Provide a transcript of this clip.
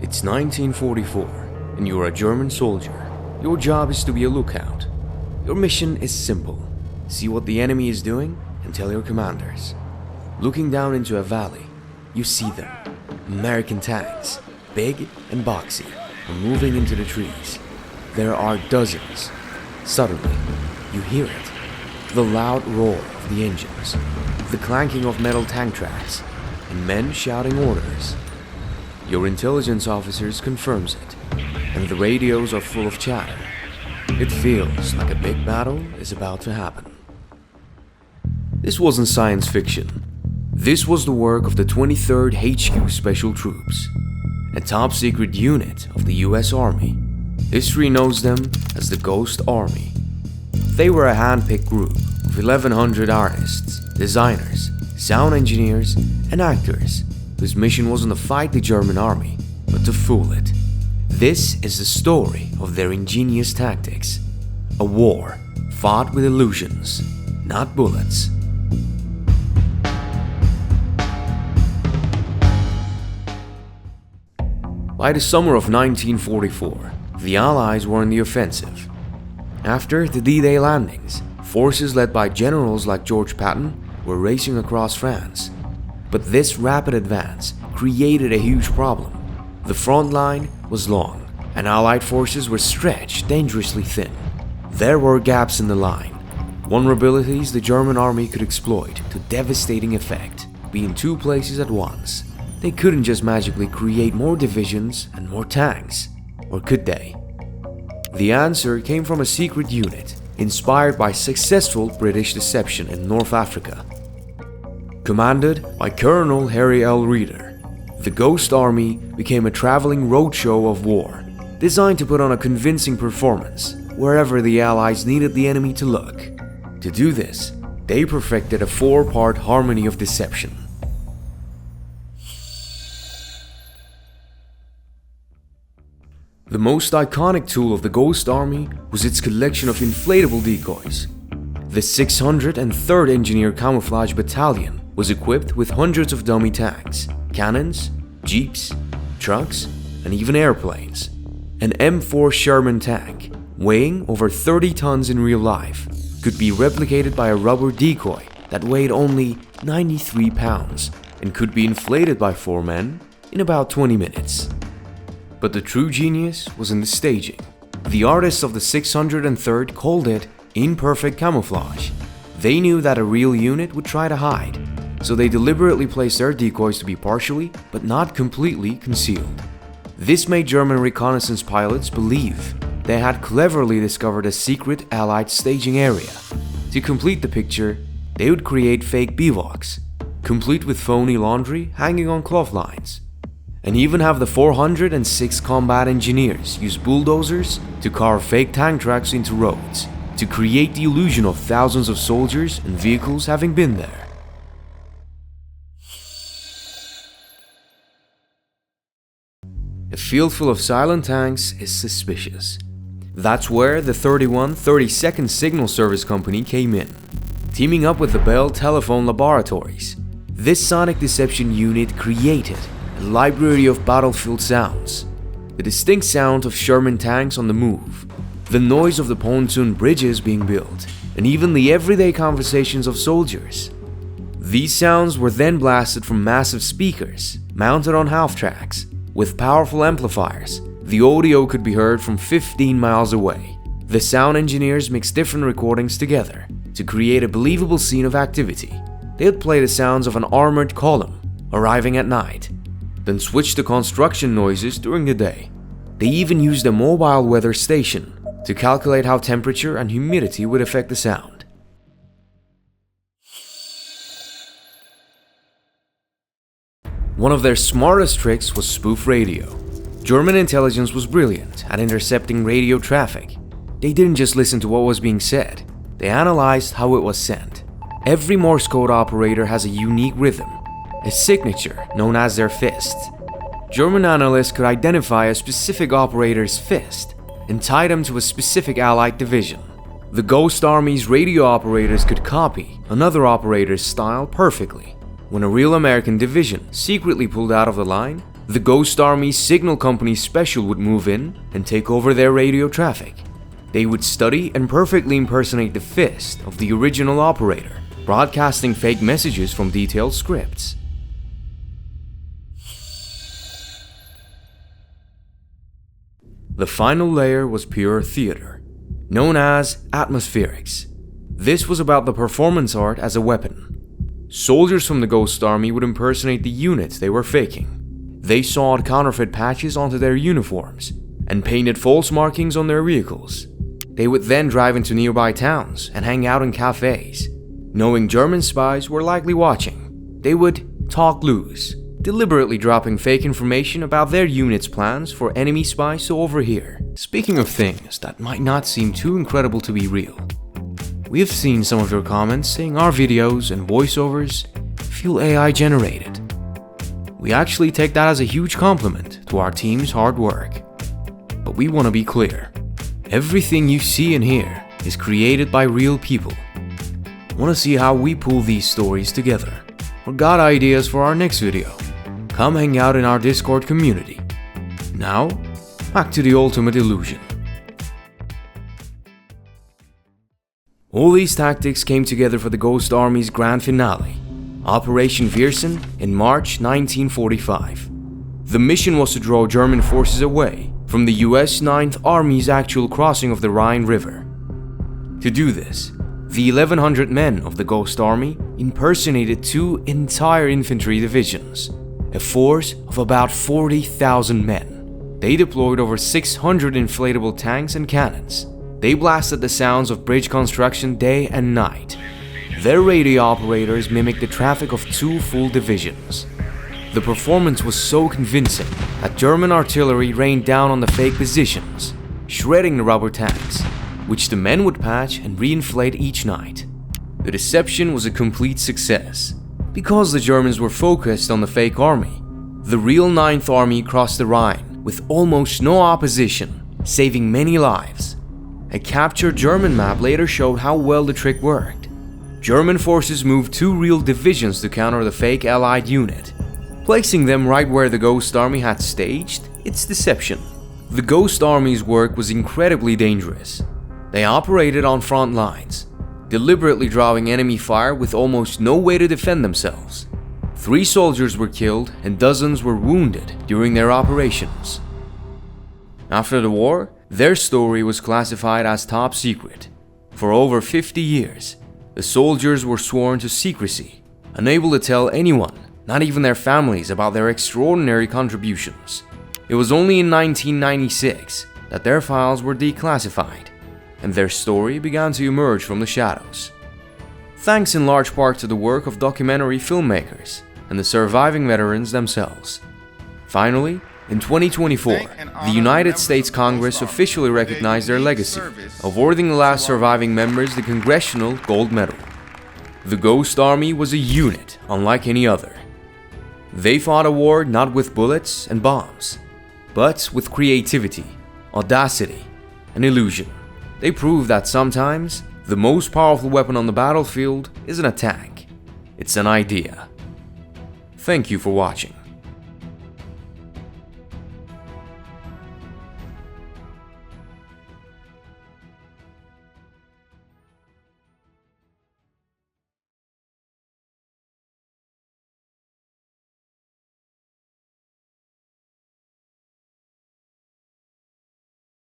It's 1944, and you're a German soldier. Your job is to be a lookout. Your mission is simple. See what the enemy is doing and tell your commanders. Looking down into a valley, you see them. American tanks, big and boxy, are moving into the trees. There are dozens. Suddenly, you hear it. The loud roar of the engines, the clanking of metal tank tracks, and men shouting orders. Your intelligence officers confirms it, and the radios are full of chatter. It feels like a big battle is about to happen. This wasn't science fiction. This was the work of the 23rd HQ Special Troops, a top-secret unit of the US Army. History knows them as the Ghost Army. They were a hand-picked group of 1,100 artists, designers, sound engineers, and actors whose mission wasn't to fight the German army, but to fool it. This is the story of their ingenious tactics. A war fought with illusions, not bullets. By the summer of 1944, the Allies were on the offensive. After the D-Day landings, forces led by generals like George Patton were racing across France. But this rapid advance created a huge problem. The front line was long, and Allied forces were stretched dangerously thin. There were gaps in the line, vulnerabilities the German army could exploit to devastating effect. Be in two places at once. They couldn't just magically create more divisions and more tanks, or could they? The answer came from a secret unit inspired by successful British deception in North Africa. Commanded by Colonel Harry L. Reeder, the Ghost Army became a traveling roadshow of war, designed to put on a convincing performance wherever the Allies needed the enemy to look. To do this, they perfected a four-part harmony of deception. The most iconic tool of the Ghost Army was its collection of inflatable decoys. The 603rd Engineer Camouflage Battalion was equipped with hundreds of dummy tanks, cannons, jeeps, trucks, and even airplanes. An M4 Sherman tank, weighing over 30 tons in real life, could be replicated by a rubber decoy that weighed only 93 pounds and could be inflated by 4 men in about 20 minutes. But the true genius was in the staging. The artists of the 603rd called it imperfect camouflage. They knew that a real unit would try to hide, so they deliberately placed their decoys to be partially, but not completely, concealed. This made German reconnaissance pilots believe they had cleverly discovered a secret Allied staging area. To complete the picture, they would create fake bivouacs, complete with phony laundry hanging on cloth lines, and even have the 406 combat engineers use bulldozers to carve fake tank tracks into roads, to create the illusion of thousands of soldiers and vehicles having been there. A field full of silent tanks is suspicious. That's where the 3132nd Signal Service Company came in, teaming up with the Bell Telephone Laboratories. This sonic deception unit created a library of battlefield sounds. The distinct sound of Sherman tanks on the move, the noise of the pontoon bridges being built, and even the everyday conversations of soldiers. These sounds were then blasted from massive speakers mounted on half-tracks. With powerful amplifiers, the audio could be heard from 15 miles away. The sound engineers mixed different recordings together to create a believable scene of activity. They would play the sounds of an armored column arriving at night, then switch to construction noises during the day. They even used a mobile weather station to calculate how temperature and humidity would affect the sound. One of their smartest tricks was spoof radio. German intelligence was brilliant at intercepting radio traffic. They didn't just listen to what was being said, they analyzed how it was sent. Every Morse code operator has a unique rhythm, a signature known as their fist. German analysts could identify a specific operator's fist and tie them to a specific Allied division. The Ghost Army's radio operators could copy another operator's style perfectly. When a real American division secretly pulled out of the line, The Ghost Army's signal company Special would move in and take over their radio traffic. They would study and perfectly impersonate the fist of the original operator, broadcasting fake messages from detailed scripts. The final layer was pure theater, known as atmospherics. This was about the performance art as a weapon. Soldiers from the Ghost Army would impersonate the units they were faking. They sawed counterfeit patches onto their uniforms and painted false markings on their vehicles. They would then drive into nearby towns and hang out in cafes. Knowing German spies were likely watching, they would talk loose, deliberately dropping fake information about their unit's plans for enemy spies to overhear. Speaking of things that might not seem too incredible to be real, we have seen some of your comments saying our videos and voiceovers feel AI generated. We actually take that as a huge compliment to our team's hard work. But we want to be clear. Everything you see and hear is created by real people. Want to see how we pull these stories together? Or got ideas for our next video? Come hang out in our Discord community. Now, back to the ultimate illusion. All these tactics came together for the Ghost Army's grand finale, Operation Viersen, in March 1945. The mission was to draw German forces away from the US 9th Army's actual crossing of the Rhine River. To do this, the 1,100 men of the Ghost Army impersonated 2 entire infantry divisions, a force of about 40,000 men. They deployed over 600 inflatable tanks and cannons. They blasted the sounds of bridge construction day and night. Their radio operators mimicked the traffic of 2 full divisions. The performance was so convincing that German artillery rained down on the fake positions, shredding the rubber tanks, which the men would patch and reinflate each night. The deception was a complete success. Because the Germans were focused on the fake army, the real 9th Army crossed the Rhine with almost no opposition, saving many lives. A captured German map later showed how well the trick worked. German forces moved 2 real divisions to counter the fake Allied unit, placing them right where the Ghost Army had staged its deception. The Ghost Army's work was incredibly dangerous. They operated on front lines, deliberately drawing enemy fire with almost no way to defend themselves. 3 soldiers were killed and dozens were wounded during their operations. After the war, their story was classified as top secret. For over 50 years, the soldiers were sworn to secrecy, unable to tell anyone, not even their families, about their extraordinary contributions. It was only in 1996 that their files were declassified, and their story began to emerge from the shadows. Thanks in large part to the work of documentary filmmakers and the surviving veterans themselves. Finally, in 2024, the United States Congress officially recognized their legacy, awarding the last surviving members the Congressional Gold Medal. The Ghost Army was a unit unlike any other. They fought a war not with bullets and bombs, but with creativity, audacity, and illusion. They proved that sometimes the most powerful weapon on the battlefield isn't a tank, it's an idea. Thank you for watching.